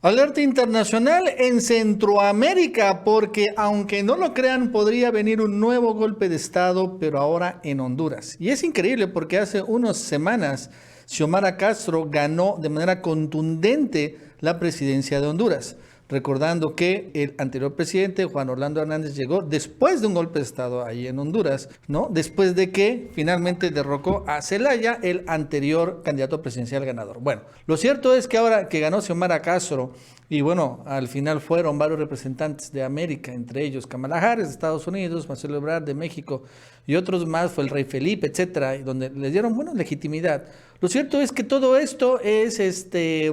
Alerta internacional en Centroamérica, porque aunque no lo crean, podría venir un nuevo golpe de Estado, pero ahora en Honduras. Y es increíble porque hace unas semanas Xiomara Castro ganó de manera contundente la presidencia de Honduras. Recordando que el anterior presidente, Juan Orlando Hernández, llegó después de un golpe de Estado ahí en Honduras, ¿no? Después de que finalmente derrocó a Zelaya, el anterior candidato presidencial ganador. Bueno, lo cierto es que ahora que ganó Xiomara Castro, y bueno, al final fueron varios representantes de América, entre ellos Kamala Harris de Estados Unidos, Marcelo Ebrard de México y otros más, fue el rey Felipe, etcétera, y donde les dieron, bueno, legitimidad. Lo cierto es que todo esto es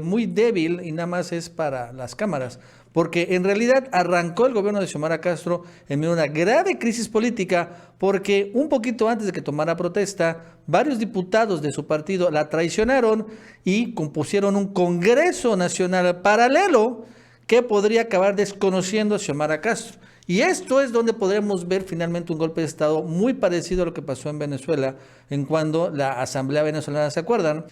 muy débil y nada más es para las cámaras, porque en realidad arrancó el gobierno de Xiomara Castro en medio de una grave crisis política, porque un poquito antes de que tomara protesta, varios diputados de su partido la traicionaron y compusieron un Congreso Nacional paralelo que podría acabar desconociendo a Xiomara Castro. Y esto es donde podremos ver finalmente un golpe de Estado muy parecido a lo que pasó en Venezuela, en cuando la Asamblea Venezolana, ¿se acuerdan?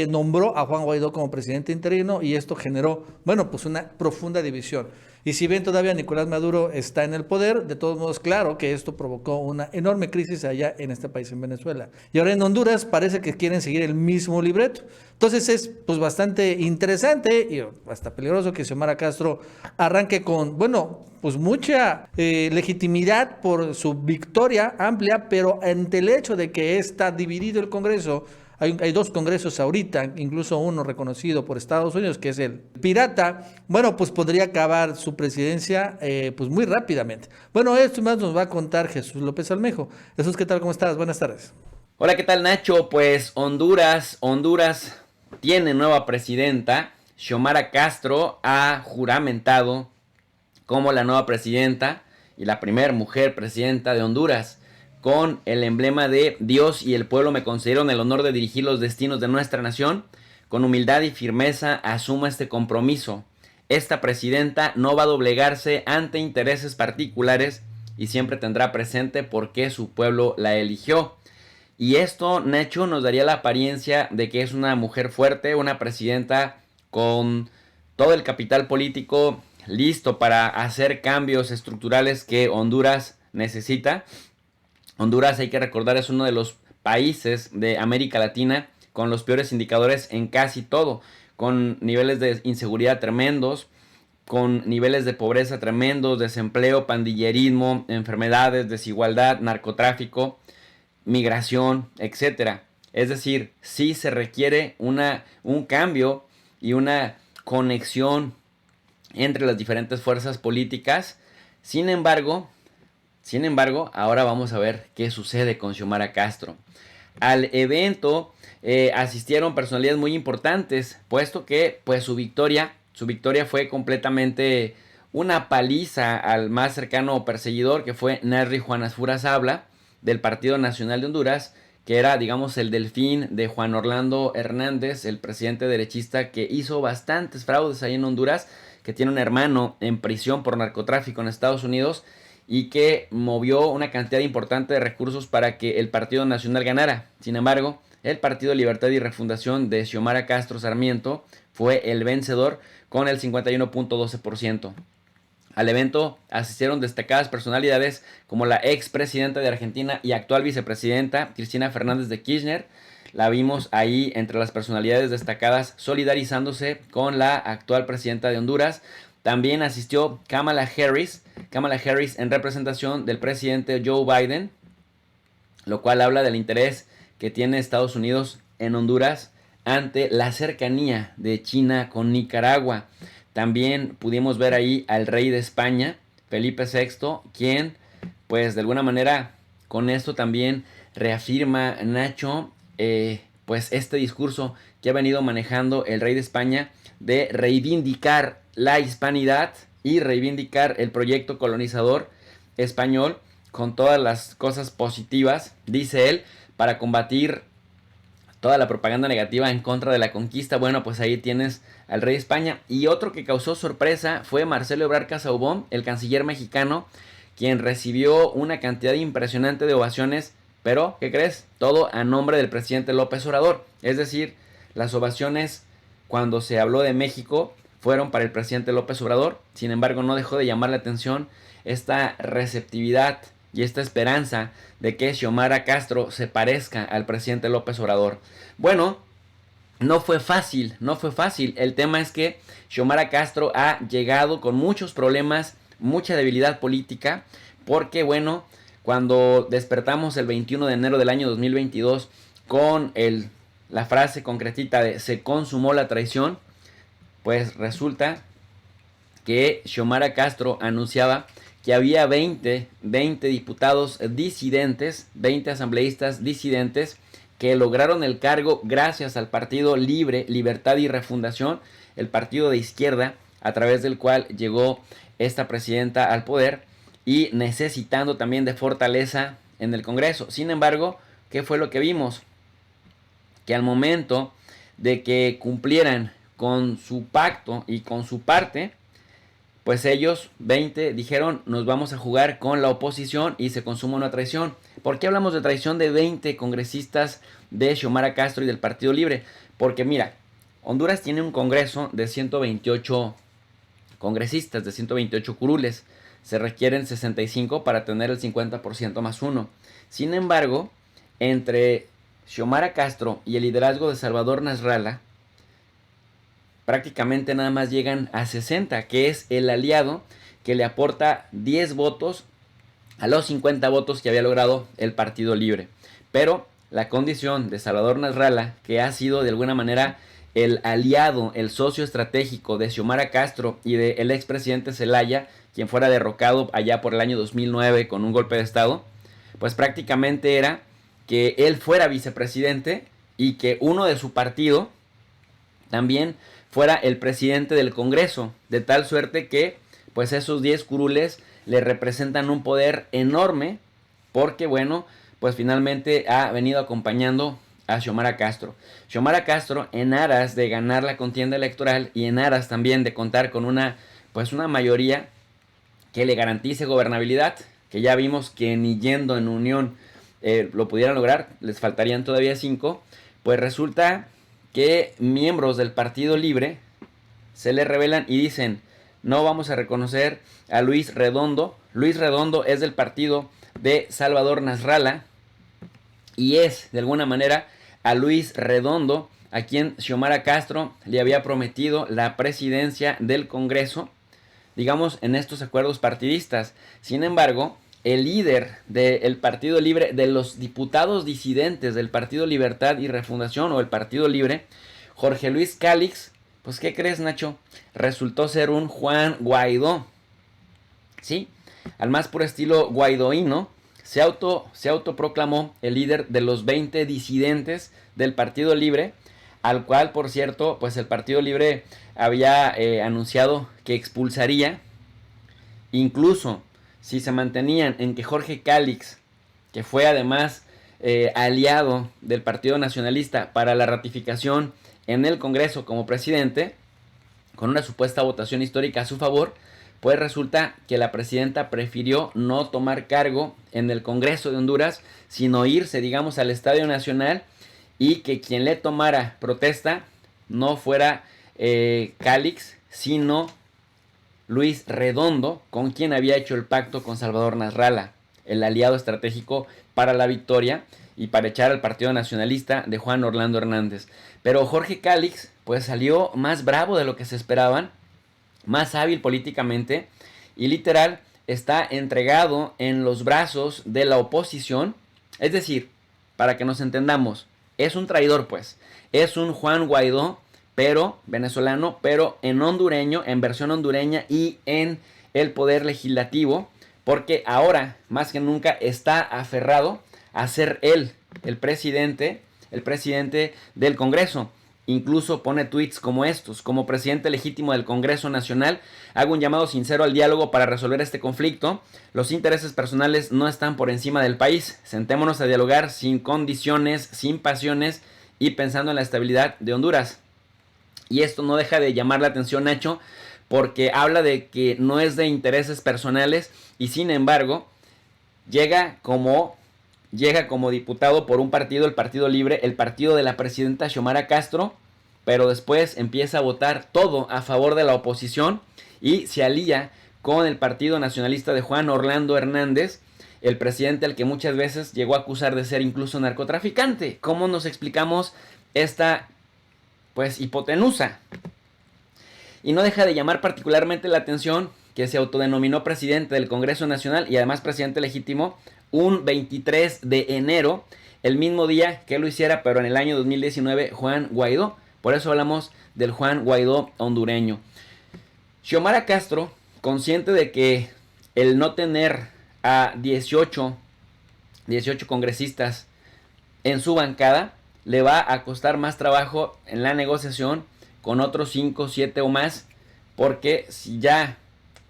Nombró a Juan Guaidó como presidente interino y esto generó, bueno, pues una profunda división. Y si bien todavía Nicolás Maduro está en el poder, de todos modos, claro que esto provocó una enorme crisis allá en este país, en Venezuela. Y ahora en Honduras parece que quieren seguir el mismo libreto. Entonces es pues bastante interesante y hasta peligroso que Xiomara Castro arranque con, bueno, pues mucha legitimidad por su victoria amplia, pero ante el hecho de que está dividido el Congreso, hay dos congresos ahorita, incluso uno reconocido por Estados Unidos, que es el Pirata, bueno, pues podría acabar su presidencia pues muy rápidamente. Bueno, esto más nos va a contar Jesús López Almejo. Jesús, ¿qué tal? ¿Cómo estás? Buenas tardes. Hola, ¿qué tal, Nacho? Pues Honduras tiene nueva presidenta. Xiomara Castro ha juramentado como la nueva presidenta y la primera mujer presidenta de Honduras, con el emblema de Dios y el pueblo me concedieron el honor de dirigir los destinos de nuestra nación. Con humildad y firmeza asumo este compromiso. Esta presidenta no va a doblegarse ante intereses particulares y siempre tendrá presente por qué su pueblo la eligió. Y esto, Nacho, nos daría la apariencia de que es una mujer fuerte, una presidenta con todo el capital político listo para hacer cambios estructurales que Honduras necesita. Honduras, hay que recordar, es uno de los países de América Latina con los peores indicadores en casi todo, con niveles de inseguridad tremendos, con niveles de pobreza tremendos, desempleo, pandillerismo, enfermedades, desigualdad, narcotráfico, migración, etcétera. Es decir, sí se requiere un cambio y una conexión entre las diferentes fuerzas políticas. Sin embargo, ahora vamos a ver qué sucede con Xiomara Castro. Al evento asistieron personalidades muy importantes, puesto que pues su victoria fue completamente una paliza al más cercano perseguidor, que fue Narri Juan Asfura Sabla, del Partido Nacional de Honduras, que era, digamos, el delfín de Juan Orlando Hernández, el presidente derechista que hizo bastantes fraudes ahí en Honduras, que tiene un hermano en prisión por narcotráfico en Estados Unidos y que movió una cantidad importante de recursos para que el Partido Nacional ganara. Sin embargo, el Partido Libertad y Refundación de Xiomara Castro Sarmiento fue el vencedor con el 51.12%. Al evento asistieron destacadas personalidades como la expresidenta de Argentina y actual vicepresidenta Cristina Fernández de Kirchner. La vimos ahí entre las personalidades destacadas solidarizándose con la actual presidenta de Honduras. También asistió Kamala Harris en representación del presidente Joe Biden, lo cual habla del interés que tiene Estados Unidos en Honduras ante la cercanía de China con Nicaragua. También pudimos ver ahí al rey de España, Felipe VI, quien pues de alguna manera con esto también reafirma, Nacho, pues este discurso que ha venido manejando el rey de España de reivindicar la hispanidad y reivindicar el proyecto colonizador español con todas las cosas positivas, dice él, para combatir toda la propaganda negativa en contra de la conquista. Bueno, pues ahí tienes al rey de España. Y otro que causó sorpresa fue Marcelo Ebrard Casaubon, el canciller mexicano, quien recibió una cantidad impresionante de ovaciones, pero, ¿qué crees? Todo a nombre del presidente López Obrador. Es decir, las ovaciones cuando se habló de México fueron para el presidente López Obrador. Sin embargo, no dejó de llamar la atención esta receptividad y esta esperanza de que Xiomara Castro se parezca al presidente López Obrador. Bueno, no fue fácil. El tema es que Xiomara Castro ha llegado con muchos problemas, mucha debilidad política, porque bueno, cuando despertamos el 21 de enero del año 2022 con la frase concretita de se consumó la traición, pues resulta que Xiomara Castro anunciaba que había 20 diputados disidentes, 20 asambleístas disidentes que lograron el cargo gracias al Partido Libre, Libertad y Refundación, el partido de izquierda a través del cual llegó esta presidenta al poder y necesitando también de fortaleza en el Congreso. Sin embargo, ¿qué fue lo que vimos? Que al momento de que cumplieran con su pacto y con su parte, pues ellos, 20, dijeron nos vamos a jugar con la oposición y se consuma una traición. ¿Por qué hablamos de traición de 20 congresistas de Xiomara Castro y del Partido Libre? Porque mira, Honduras tiene un congreso de 128 congresistas, de 128 curules. Se requieren 65 para tener el 50% más uno. Sin embargo, entre Xiomara Castro y el liderazgo de Salvador Nasralla, prácticamente nada más llegan a 60, que es el aliado que le aporta 10 votos a los 50 votos que había logrado el Partido Libre. Pero la condición de Salvador Nasralla, que ha sido de alguna manera el aliado, el socio estratégico de Xiomara Castro y del expresidente Zelaya, quien fuera derrocado allá por el año 2009 con un golpe de estado, pues prácticamente era que él fuera vicepresidente y que uno de su partido también fuera el presidente del Congreso, de tal suerte que pues esos 10 curules le representan un poder enorme, porque bueno, pues finalmente ha venido acompañando a Xiomara Castro. Xiomara Castro, en aras de ganar la contienda electoral y en aras también de contar con una mayoría que le garantice gobernabilidad, que ya vimos que ni yendo en unión lo pudieran lograr, les faltarían todavía 5, pues resulta que miembros del Partido Libre se le rebelan y dicen no vamos a reconocer a Luis Redondo. Luis Redondo es del partido de Salvador Nasralla y es de alguna manera a Luis Redondo a quien Xiomara Castro le había prometido la presidencia del Congreso, digamos, en estos acuerdos partidistas. Sin embargo, el líder del Partido Libre, de los diputados disidentes del Partido Libertad y Refundación o el Partido Libre, Jorge Luis Calix, pues ¿qué crees, Nacho? Resultó ser un Juan Guaidó. ¿Sí? Al más puro estilo guaidoíno, se autoproclamó el líder de los 20 disidentes del Partido Libre, al cual, por cierto, pues el Partido Libre había anunciado que expulsaría, incluso si se mantenían en que Jorge Calix, que fue además aliado del Partido Nacionalista para la ratificación en el Congreso como presidente, con una supuesta votación histórica a su favor, pues resulta que la presidenta prefirió no tomar cargo en el Congreso de Honduras, sino irse, digamos, al Estadio Nacional, y que quien le tomara protesta no fuera Calix, sino Luis Redondo, con quien había hecho el pacto con Salvador Nasralla, el aliado estratégico para la victoria y para echar al Partido Nacionalista de Juan Orlando Hernández. Pero Jorge Calix pues salió más bravo de lo que se esperaban, más hábil políticamente, y literal está entregado en los brazos de la oposición. Es decir, para que nos entendamos, es un traidor, pues, es un Juan Guaidó, pero venezolano, pero en hondureño, en versión hondureña y en el poder legislativo, porque ahora más que nunca está aferrado a ser él el presidente del Congreso. Incluso pone tweets como estos: como presidente legítimo del Congreso Nacional, hago un llamado sincero al diálogo para resolver este conflicto. Los intereses personales no están por encima del país. Sentémonos a dialogar sin condiciones, sin pasiones y pensando en la estabilidad de Honduras. Y esto no deja de llamar la atención, Nacho, porque habla de que no es de intereses personales y sin embargo llega como diputado por un partido, el Partido Libre, el partido de la presidenta Xiomara Castro, pero después empieza a votar todo a favor de la oposición y se alía con el Partido Nacionalista de Juan Orlando Hernández, el presidente al que muchas veces llegó a acusar de ser incluso narcotraficante. ¿Cómo nos explicamos esta, pues, hipotenusa? Y no deja de llamar particularmente la atención que se autodenominó presidente del Congreso Nacional y además presidente legítimo un 23 de enero, el mismo día que lo hiciera, pero en el año 2019, Juan Guaidó. Por eso hablamos del Juan Guaidó hondureño. Xiomara Castro, consciente de que el no tener a 18 congresistas en su bancada le va a costar más trabajo en la negociación con otros 5, 7 o más, porque si ya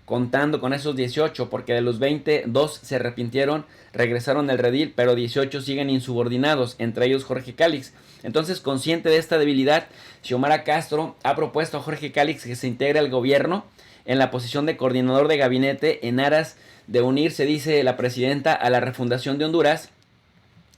contando con esos 18, porque de los 20, 2 se arrepintieron, regresaron al redil, pero 18 siguen insubordinados, entre ellos Jorge Cálix. Entonces, consciente de esta debilidad, Xiomara Castro ha propuesto a Jorge Cálix que se integre al gobierno en la posición de coordinador de gabinete en aras de unirse, dice la presidenta, a la refundación de Honduras.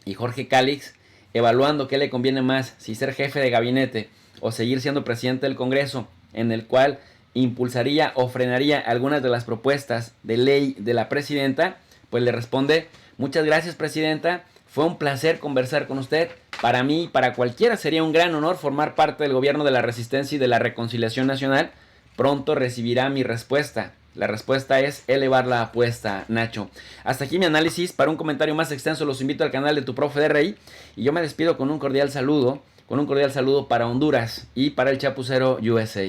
Y Jorge Cálix, evaluando qué le conviene más, si ser jefe de gabinete o seguir siendo presidente del Congreso, en el cual impulsaría o frenaría algunas de las propuestas de ley de la presidenta, pues le responde: muchas gracias, presidenta, fue un placer conversar con usted. Para mí y para cualquiera sería un gran honor formar parte del gobierno de la resistencia y de la reconciliación nacional. Pronto recibirá mi respuesta. La respuesta es elevar la apuesta, Nacho. Hasta aquí mi análisis. Para un comentario más extenso los invito al canal de Tu Profe de Rey. Y yo me despido con un cordial saludo para Honduras y para el Chapucero USA.